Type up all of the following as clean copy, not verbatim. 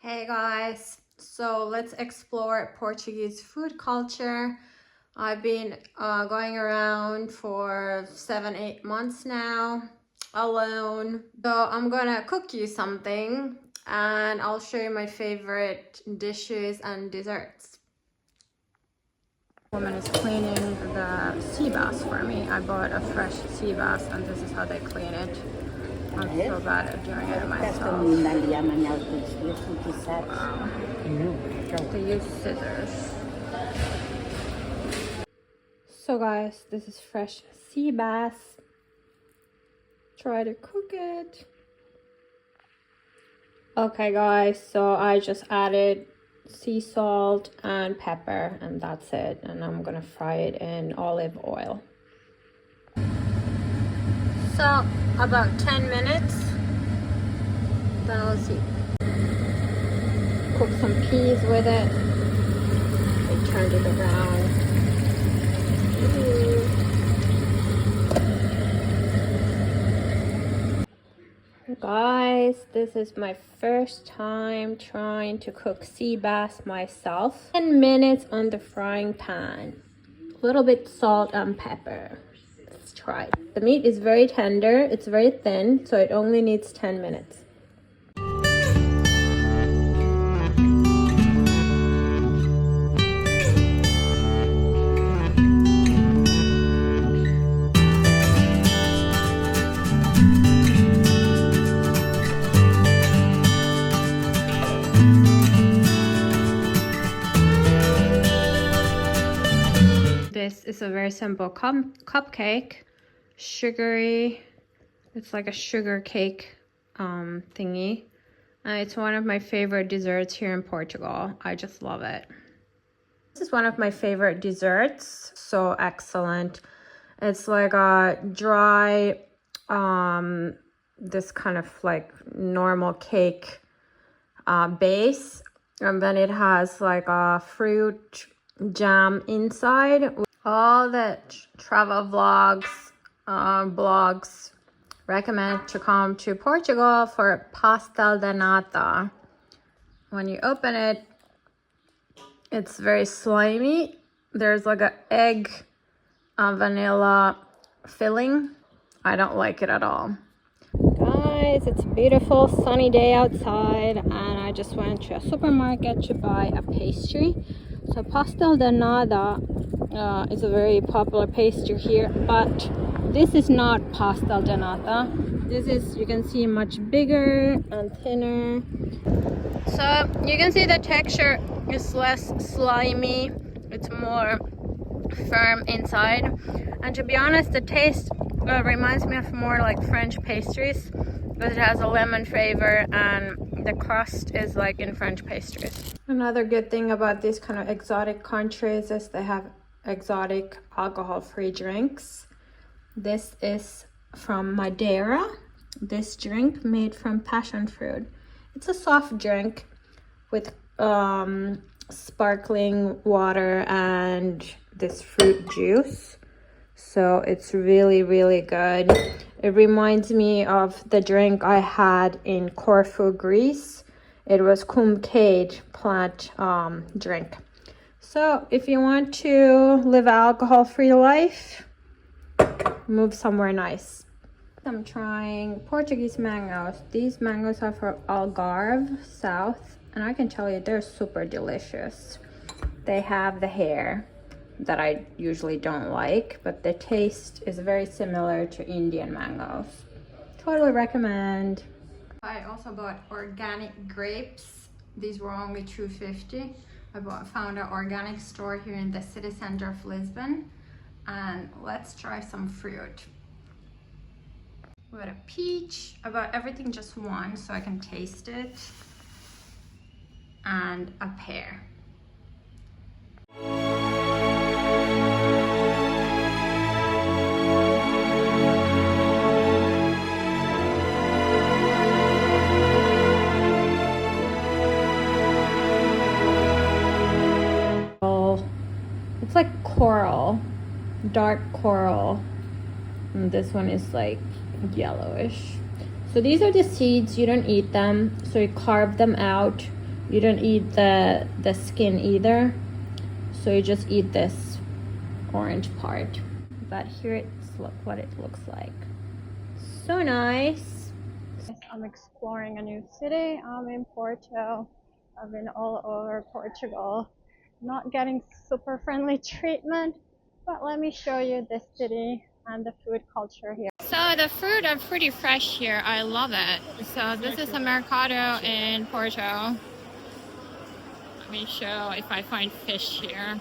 Hey guys, so let's explore Portuguese food culture. I've been going around for 7-8 months now alone. So I'm gonna cook you something and I'll show you my favorite dishes and desserts. Woman is cleaning the sea bass for me. I bought a fresh sea bass and this is how they clean it. I'm so bad at doing it myself. Wow. They use scissors. So guys, this is fresh sea bass. Try to cook it. Okay guys, so I just added sea salt and pepper and that's it. And I'm gonna fry it in olive oil. So about 10 minutes, then I'll see. Cook some peas with it. I turned it around. Guys, this is my first time trying to cook sea bass myself. 10 minutes on the frying pan. A little bit salt and pepper. Let's try it. The meat is very tender, it's very thin, so it only needs 10 minutes. This is a very simple cupcake, sugary. It's like a sugar cake thingy. It's one of my favorite desserts here in Portugal. I just love it. This is one of my favorite desserts. So excellent. It's like a dry, this kind of like normal cake base. And then it has like a fruit jam inside. All the travel vlogs, blogs recommend to come to Portugal for pastel de nata. When you open it, it's very slimy. There's like an egg vanilla filling. I don't like it at all. Guys, it's a beautiful sunny day outside and I just went to a supermarket to buy a pastry. So pastel de nata is a very popular pastry here, but this is not pastel de nata. This is, you can see, much bigger and thinner. So you can see the texture is less slimy. It's more firm inside. And to be honest, the taste reminds me of more like French pastries because it has a lemon flavor and the crust is like in French pastries. Another good thing about these kind of exotic countries is they have exotic alcohol-free drinks. This is from Madeira. This drink made from passion fruit. It's a soft drink with sparkling water and this fruit juice. So it's really, really good. It reminds me of the drink I had in Corfu, Greece. It was kumquat plant drink. So if you want to live an alcohol-free life, move somewhere nice. I'm trying Portuguese mangoes. These mangoes are from Algarve, south, and I can tell you they're super delicious. They have the hair that I usually don't like, but the taste is very similar to Indian mangoes. Totally recommend. I also bought organic grapes. These were only $2.50. I found an organic store here in the city center of Lisbon. And let's try some fruit. We got a peach. I bought everything just one so I can taste it. And a pear. It's like coral, dark coral, and this one is like yellowish. So these are the seeds. You don't eat them, so you carve them out You don't eat the skin either, so you just eat this orange part. But here it's what it looks like. So nice. I'm exploring a new city. I'm in Porto. I've been all over Portugal. Not getting super friendly treatment, but let me show you this city and the food culture here. So the fruit are pretty fresh here. I love it. So this is a mercado in Porto. Let me show if I find fish here.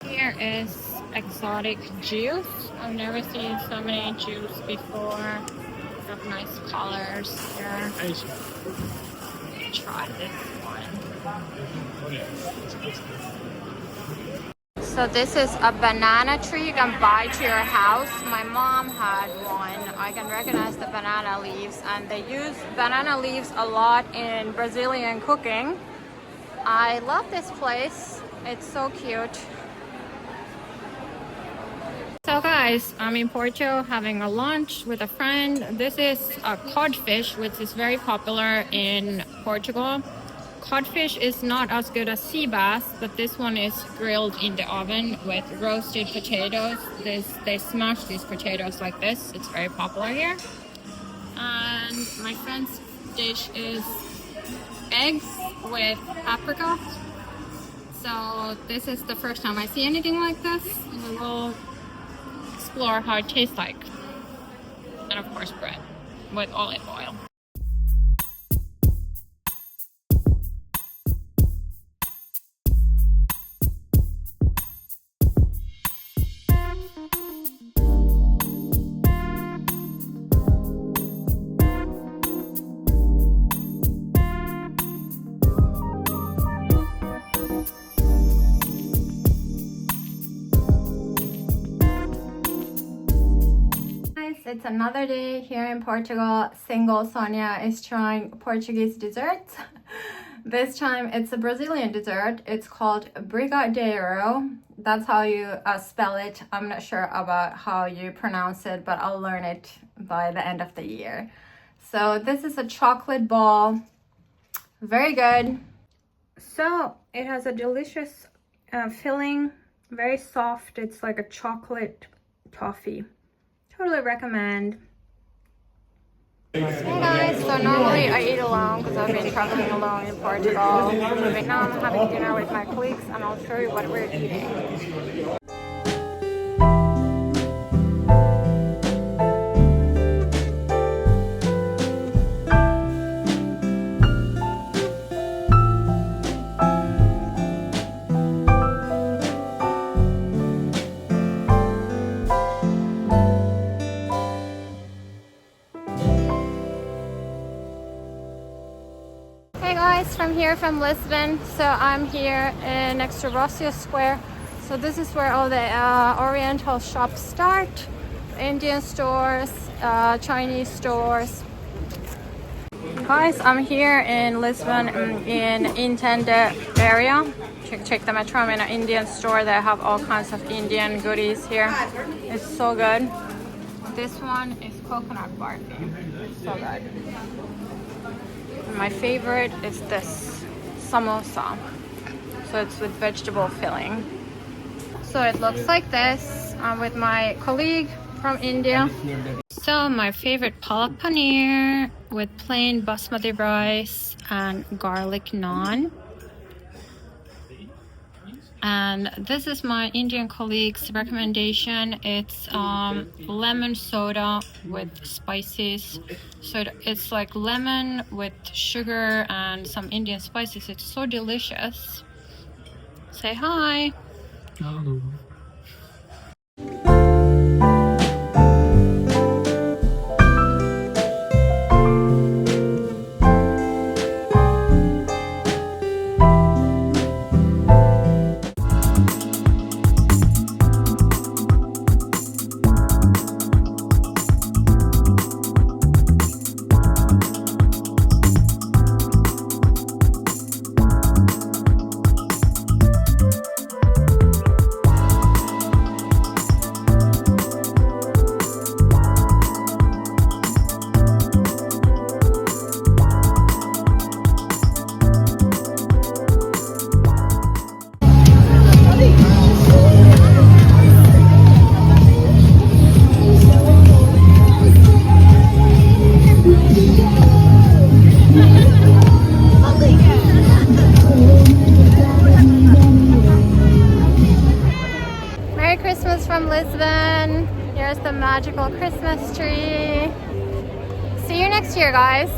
Here is exotic juice. I've never seen so many juice before. They have nice colors here. Try this one. So this is a banana tree you can buy to your house. My mom had one. I can recognize the banana leaves, and they use banana leaves a lot in Brazilian cooking. I love this place. It's so cute. So guys, I'm in Porto having a lunch with a friend. This is a codfish, which is very popular in Portugal. Codfish is not as good as sea bass, but this one is grilled in the oven with roasted potatoes. They smash these potatoes like this. It's very popular here. And my friend's dish is eggs with apricot. So this is the first time I see anything like this. We will explore how it tastes like. And of course bread with olive oil. It's another day here in Portugal. Single Sonia is trying Portuguese desserts. This time it's a Brazilian dessert. It's called brigadeiro. That's how you spell it. I'm not sure about how you pronounce it, but I'll learn it by the end of the year. So this is a chocolate ball. Very good. So it has a delicious filling. Very soft. It's like a chocolate toffee. Totally recommend. Hey guys, so normally I eat alone because I've been traveling alone in Portugal. But now I'm having dinner with my colleagues and I'll show you what we're eating. From Lisbon, so I'm here next to Rocio Square. So this is where all the Oriental shops start. Indian stores, Chinese stores. Guys, I'm here in Lisbon in Intended area. Check the metro. I'm in an Indian store. They have all kinds of Indian goodies here. It's so good. This one is coconut barfi. It's so good. My favorite is this samosa. So it's with vegetable filling. So it looks like this. I'm with my colleague from India. So my favorite palak paneer with plain basmati rice and garlic naan. And this is my Indian colleague's recommendation. It's lemon soda with spices. So it's like lemon with sugar and some Indian spices. It's so delicious. Say hi. Hello. Merry Christmas from Lisbon. Here's the magical Christmas tree. See you next year, guys.